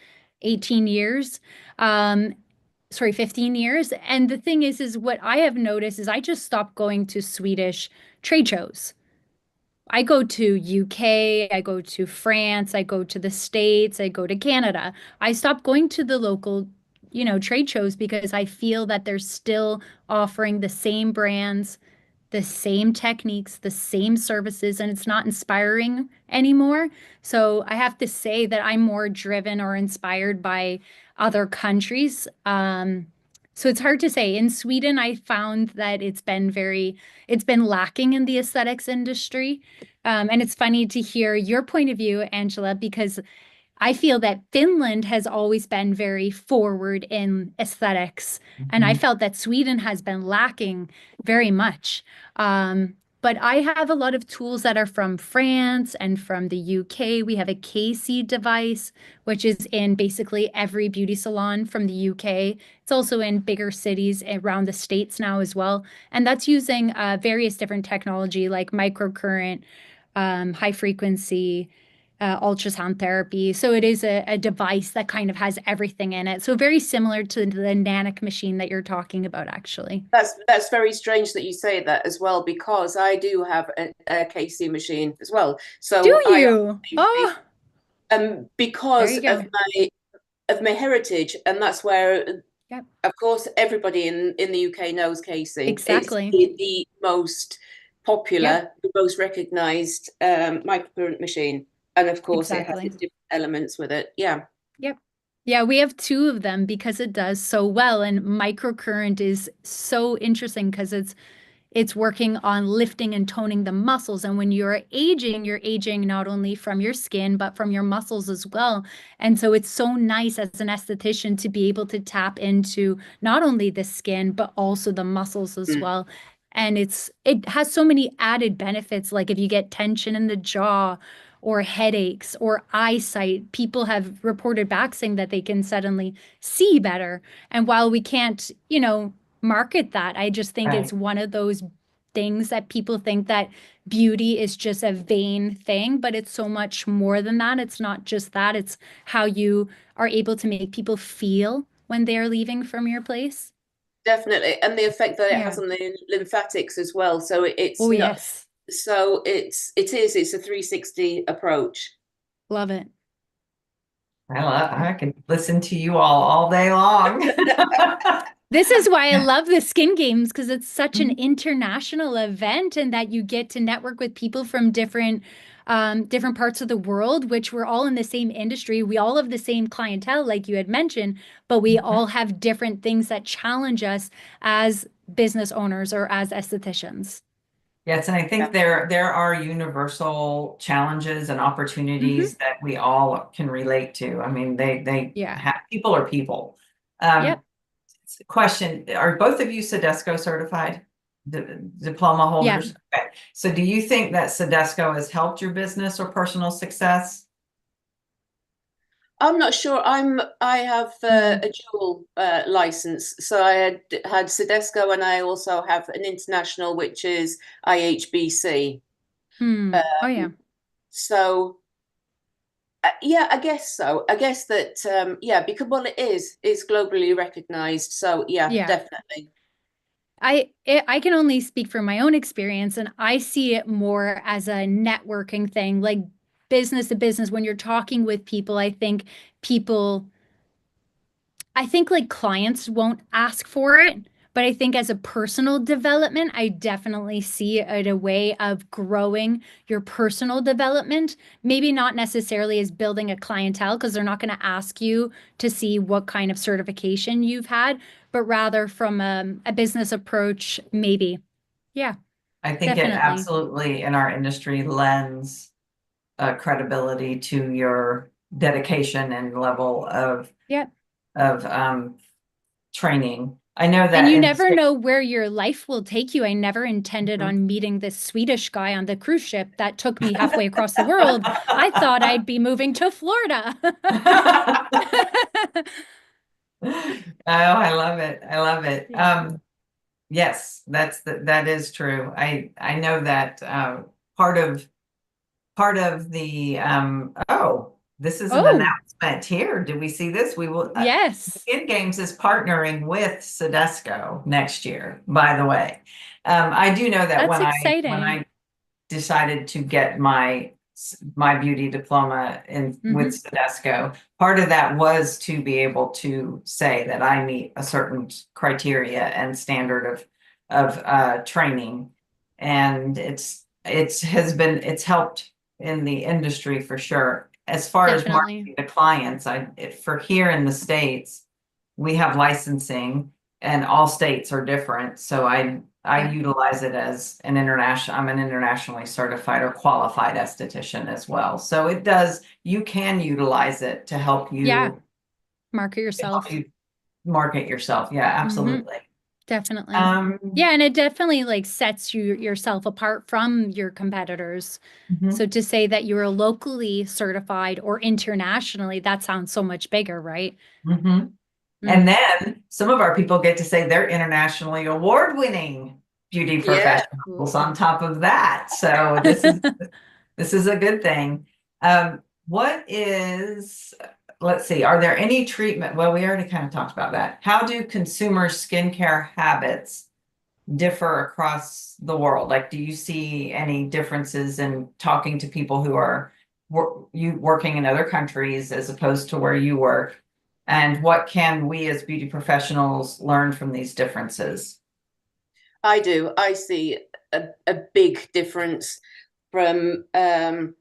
18 years. Um sorry, 15 years. And the thing is what I have noticed is I just stopped going to Swedish trade shows. I go to UK, I go to France, I go to the States, I go to Canada. I stopped going to the local, trade shows because I feel that they're still offering the same brands, the same techniques, the same services, and it's not inspiring anymore. So I have to say that I'm more driven or inspired by other countries. So it's hard to say. In Sweden, I found that it's been lacking in the aesthetics industry. And it's funny to hear your point of view, Angela, because I feel that Finland has always been very forward in aesthetics, and I Mhm. felt that Sweden has been lacking very much. But But I have a lot of tools that are from France and from the UK. We have a KC device, which is in basically every beauty salon from the UK. It's also in bigger cities around the States now as well. And that's using various different technology like microcurrent, high frequency, ultrasound therapy. So it is a device that kind of has everything in it. So very similar to the Nanic machine that you're talking about, actually. That's very strange that you say that as well, because I do have a KC machine as well. So Do you? Oh, there because you go. of my heritage, and that's where, Yep, of course, everybody in the UK knows KC. It's exactly. the most popular, Yep, the most recognized microcurrent machine, and of course, it has exactly. its different elements with it. Yeah. Yep. Yeah, we have two of them because it does so well. And microcurrent is so interesting because it's working on lifting and toning the muscles. And when you're aging not only from your skin, but from your muscles as well. And so it's so nice as an esthetician to be able to tap into not only the skin, but also the muscles as Mm. well. And it has so many added benefits, like if you get tension in the jaw or headaches or eyesight, people have reported back saying that they can suddenly see better. And while we can't, market that, I just think it's Right. one of those things that people think that beauty is just a vain thing, but it's so much more than that. It's not just that, it's how you are able to make people feel when they're leaving from your place. Definitely, and the effect that it has Yeah. on the lymphatics as well. So it's Oh, not. yes. So it's a 360 approach. Love it. I can listen to you all day long. This is why I love the Skin Games because it's such an international event and that you get to network with people from different parts of the world, which we're all in the same industry. We all have the same clientele, like you had mentioned, but we all have different things that challenge us as business owners or as estheticians. Yes, and I Yeah. think there are universal challenges and opportunities that we all can relate to. I mean, they Yeah. have people are people. Yep. Question, are both of you Sedesco certified diploma Yeah. holders? Okay. So do you think that Sedesco has helped your business or personal success? I'm not sure. I have a dual license, so I had Sedesco, and I also have an international, which is IHBC. Hmm. Oh, yeah. So yeah, I guess so. I guess that yeah, because well, it's globally recognized. So yeah, Yeah. definitely. I can only speak from my own experience, and I see it more as a networking thing, like business to business. When you're talking with people, people, I think like clients won't ask for it, but I think as a personal development, I definitely see it a way of growing your personal development. Maybe not necessarily as building a clientele, because they're not going to ask you to see what kind of certification you've had, but rather from a business approach, maybe. Yeah, I think it definitely. absolutely in our industry lends credibility to your dedication and level Yep. of training. I know And that you in the never States, know where your life will take you. I never intended on meeting this Swedish guy on the cruise ship that took me halfway across the world. I thought I'd be moving to Florida. Oh, I love it. I love it. Yeah. Yes, that is true. I know that part of the oh, this is an Oh, announcement here. Did we see this? We will yes. Skin Games is partnering with Sedesco next year, by the way. I do know that That's when exciting. I decided to get my beauty diploma in with Hmm. Sedesco, part of that was to be able to say that I meet a certain criteria and standard of training, and it's helped in the industry for sure. As far as Definitely. marketing to clients, for here in the States, we have licensing and all states are different. So I Yeah. utilize it as I'm an internationally certified or qualified esthetician as well. So you can utilize it to help Yeah. you Market yourself. market yourself. Yeah, Hmm. absolutely. Definitely. Um, Yeah, and it definitely like sets yourself apart from your competitors. mhm, So to say that you're locally certified or internationally, that sounds so much bigger, right? mhm. And then some of our people get to say they're internationally award-winning beauty Yeah. professionals on top of that. So this is a good thing. What is, let's see, are there any treatment? Well, we already kind of talked about that. How do consumer skincare habits differ across the world? Like, do you see any differences in talking to people who are working in other countries as opposed to where you work? And what can we as beauty professionals learn from these differences? I do. I see a big difference from the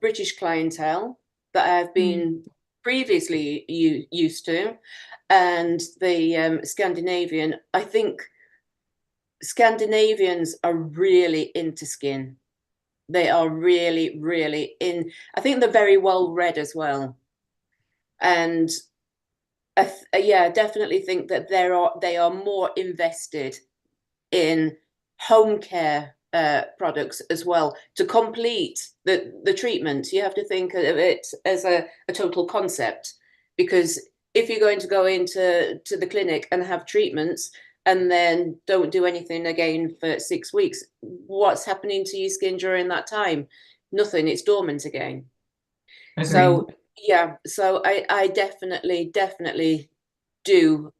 British clientele that I've been previously used to, and the Scandinavian. I think Scandinavians are really into skin. They are really, really in. I think they're very well read as well, and yeah, I definitely think that they are more invested in home care products as well to complete the treatment. You have to think of it as a total concept, because if you're going to go into the clinic and have treatments and then don't do anything again for 6 weeks, what's happening to your skin during that time? Nothing. It's dormant again. Agreed. So yeah, so I definitely do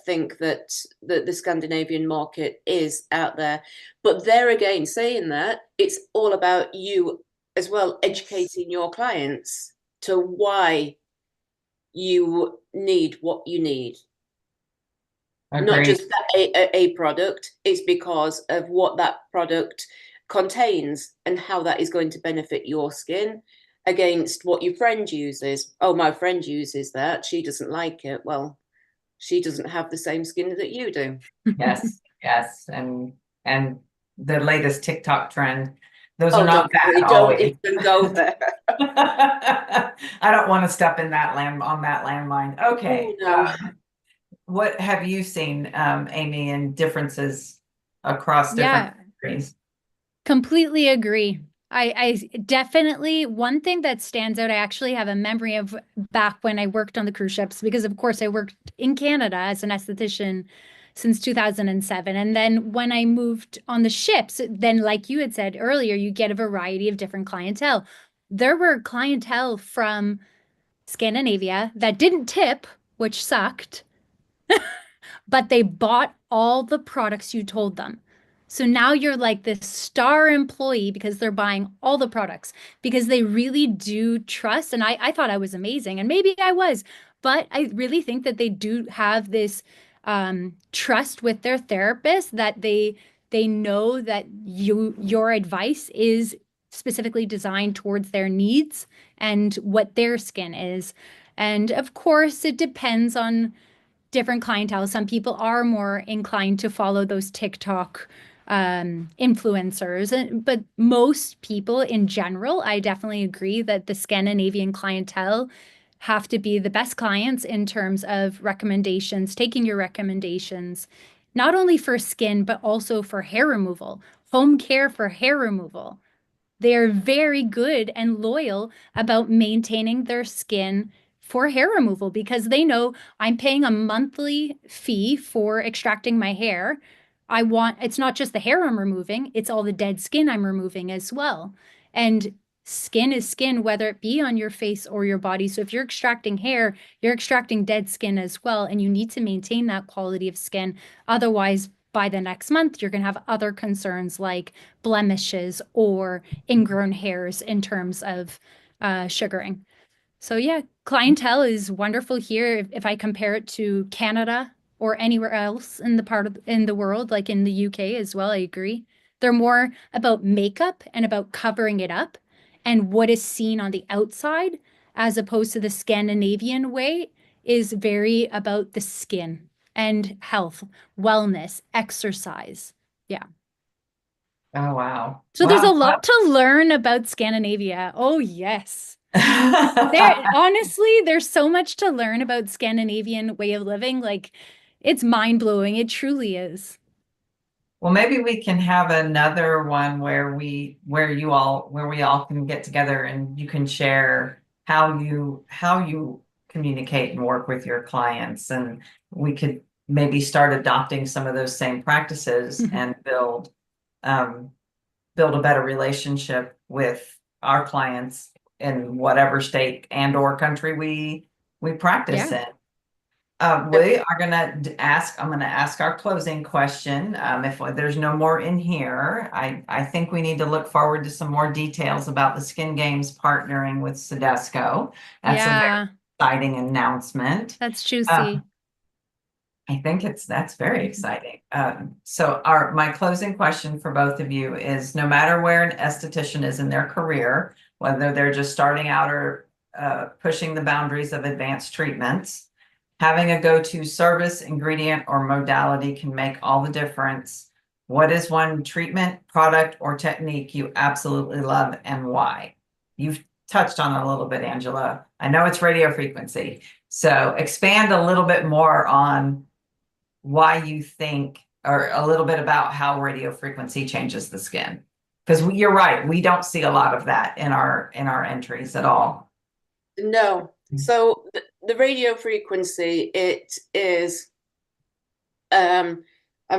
think that the Scandinavian market is out there. But there again, saying that, it's all about you as well, educating your clients to why you need what you need. Not Agreed. just that a product, it's because of what that product contains and how that is going to benefit your skin against what your friend uses. Oh, my friend uses that. She doesn't like it. Well, she doesn't have the same skin that you do. Yes, yes. And the latest TikTok trend, those are Oh, not bad don't always. even go there. I don't want to step in that landmine. Oh Okay. no. What have you seen, Amy, in differences across different Yeah, countries? completely agree. I definitely, one thing that stands out, I actually have a memory of back when I worked on the cruise ships, because of course I worked in Canada as an esthetician since 2007. And then when I moved on the ships, then like you had said earlier, you get a variety of different clientele. There were clientele from Scandinavia that didn't tip, which sucked, but they bought all the products you told them. So now you're like this star employee because they're buying all the products because they really do trust. And I thought I was amazing, and maybe I was, but I really think that they do have this trust with their therapist that they know that your advice is specifically designed towards their needs and what their skin is. And of course, it depends on different clientele. Some people are more inclined to follow those TikTok influencers, but most people in general, I definitely agree that the Scandinavian clientele have to be the best clients in terms of recommendations, taking your recommendations, not only for skin, but also for hair removal, home care for hair removal. They're very good and loyal about maintaining their skin for hair removal because they know I'm paying a monthly fee for extracting my hair. It's not just the hair I'm removing, it's all the dead skin I'm removing as well. And skin is skin, whether it be on your face or your body. So if you're extracting hair, you're extracting dead skin as well. And you need to maintain that quality of skin. Otherwise, by the next month, you're going to have other concerns like blemishes or ingrown hairs in terms of sugaring. So yeah, clientele is wonderful here. If I compare it to Canada or anywhere else in in the world, like in the UK as well, I agree. They're more about makeup and about covering it up and what is seen on the outside, as opposed to the Scandinavian way is very about the skin and health, wellness, exercise. Yeah. Oh, wow. So there's a Wow. lot to learn about Scandinavia. Oh, yes. There, honestly, there's so much to learn about Scandinavian way of living. Like, It's mind-blowing. It truly is. Well, maybe we can have another one where we all can get together and you can share how you communicate and work with your clients, and we could maybe start adopting some of those same practices and um, build a better relationship with our clients in whatever state and or country we practice Yeah. in. I'm gonna ask our closing question. If there's no more in here, I think we need to look forward to some more details about the Skin Games partnering with Sodesco. That's a very Yeah, exciting announcement. that's Uh, juicy. I think that's very exciting. So my closing question for both of you is, no matter where an esthetician is in their career, whether they're just starting out or pushing the boundaries of advanced treatments, having a go-to service, ingredient, or modality can make all the difference. What is one treatment, product, or technique you absolutely love and why? You've touched on it a little bit, Angela. I know it's radio frequency. So expand a little bit more on why you think, or a little bit about how radio frequency changes the skin. Because you're right, we don't see a lot of that in our entries at all. No. So the radio frequency, it is, I'm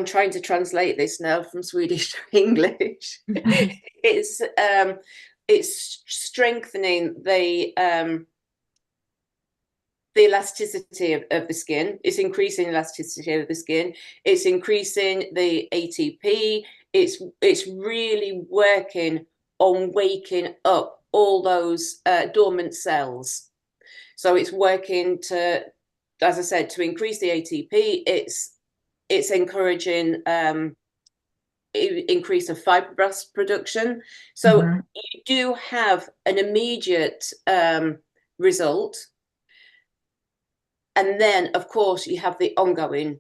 trying to translate this now from Swedish to English. It's strengthening the elasticity of the skin. It's increasing elasticity of the skin. It's increasing the ATP. It's really working on waking up all those dormant cells. So it's working to, as I said, to increase the ATP. It's encouraging increase of fibroblast production. So you do have an immediate result. And then, of course, you have the ongoing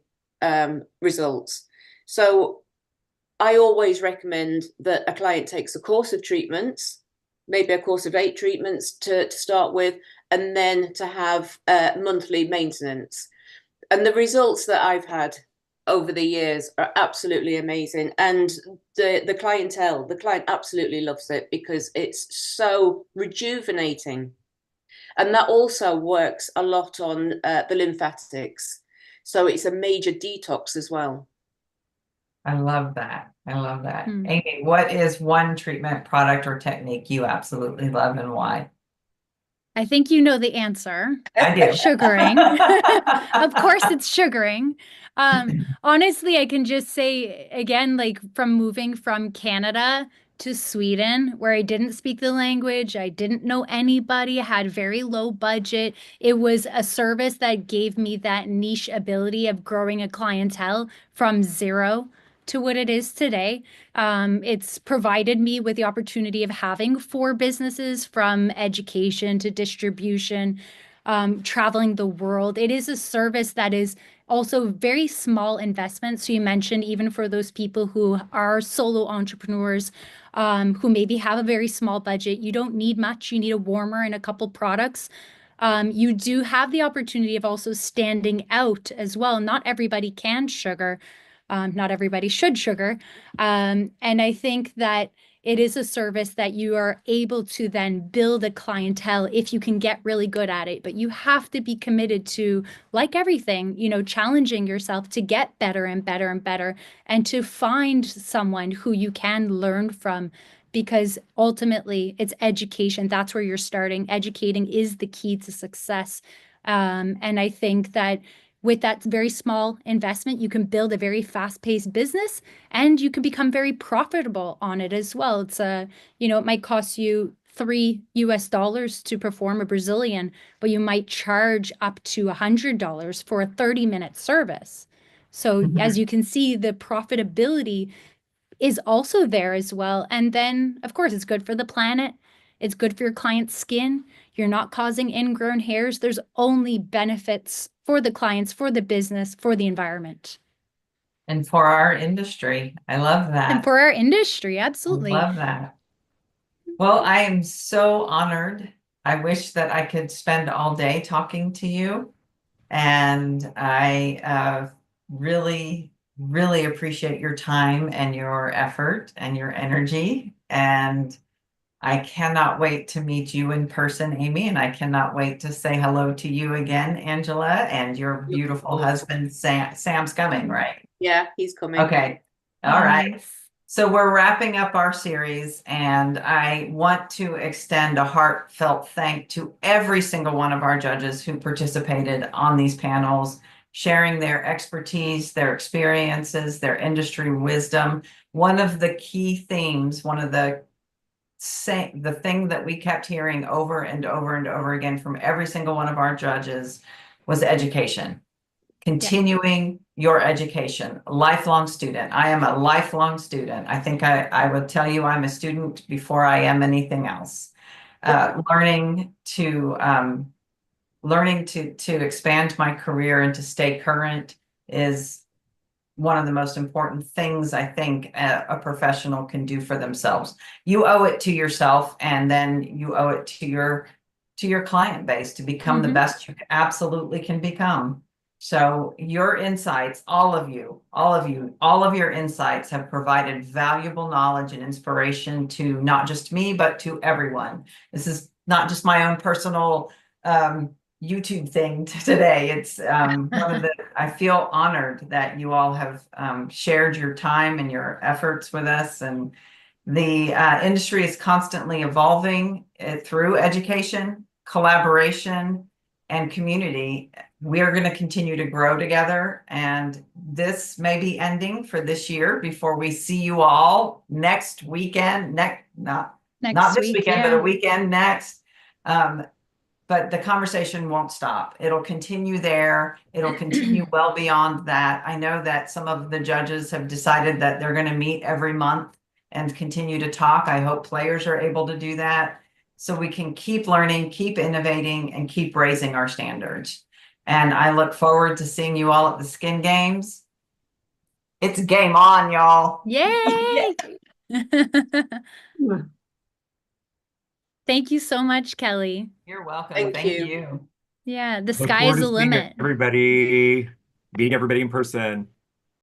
results. So I always recommend that a client takes a course of treatments, maybe a course of 8 treatments to start with, and then to have monthly maintenance. And the results that I've had over the years are absolutely amazing. And the client absolutely loves it because it's so rejuvenating. And that also works a lot on the lymphatics. So it's a major detox as well. I love that. I love that. Amy, what is one treatment, product, or technique you absolutely love and why? I think you know the answer. I do. Sugaring. Of course, it's sugaring. Honestly, I can just say again, like from moving from Canada to Sweden, where I didn't speak the language, I didn't know anybody, had very low budget. It was a service that gave me that niche ability of growing a clientele from zero to what it is today. It's provided me with the opportunity of having 4 businesses, from education to distribution, traveling the world. It is a service that is also very small investment. So you mentioned, even for those people who are solo entrepreneurs, who maybe have a very small budget, you don't need much. You need a warmer and a couple products. You do have the opportunity of also standing out as well. Not everybody can sugar. Not everybody should sugar. And I think that it is a service that you are able to then build a clientele if you can get really good at it. But you have to be committed to, like everything, challenging yourself to get better and better and better, and to find someone who you can learn from. Because ultimately, it's education. That's where you're starting. Educating is the key to success. And I think that with that very small investment, you can build a very fast-paced business, and you can become very profitable on it as well. It's it might cost you $3 to perform a Brazilian, but you might charge up to $100 for a 30-minute service. So as you can see, the profitability is also there as well. And then, of course, it's good for the planet. It's good for your client's skin. You're not causing ingrown hairs. There's only benefits for the clients, for the business, for the environment. And for our industry. I love that. And for our industry, absolutely. I love that. Well, I am so honored. I wish that I could spend all day talking to you. And I really, really appreciate your time and your effort and your energy. And I cannot wait to meet you in person, Amy, and I cannot wait to say hello to you again, Angela, and your beautiful husband, Sam's coming, right? Yeah, he's coming. Okay. All right. Nice. So we're wrapping up our series, and I want to extend a heartfelt thank to every single one of our judges who participated on these panels, sharing their expertise, their experiences, their industry wisdom. One of the key themes, one of the thing that we kept hearing over and over and over again from every single one of our judges was education. Continuing your education, lifelong student. I am a lifelong student. I think I would tell you I'm a student before I am anything else. Learning to expand my career and to stay current is one of the most important things I think a professional can do for themselves. You owe it to yourself, and then you owe it to your client base to become the best you absolutely can become. So your insights, all of your insights have provided valuable knowledge and inspiration to not just me, but to everyone. This is not just my own personal YouTube thing today. It's I feel honored that you all have shared your time and your efforts with us. And the industry is constantly evolving through education, collaboration, and community. We are going to continue to grow together, and this may be ending for this year before we see you all next weekend. Not this weekend, but a weekend next. But the conversation won't stop. It'll continue there. It'll continue well beyond that. I know that some of the judges have decided that they're going to meet every month and continue to talk. I hope players are able to do that so we can keep learning, keep innovating, and keep raising our standards. And I look forward to seeing you all at the Skin Games. It's game on, y'all. Yay! Thank you so much, Kelly. You're welcome. Thank you. you. Yeah, the Look sky forward is to the seeing limit. meeting everybody in person.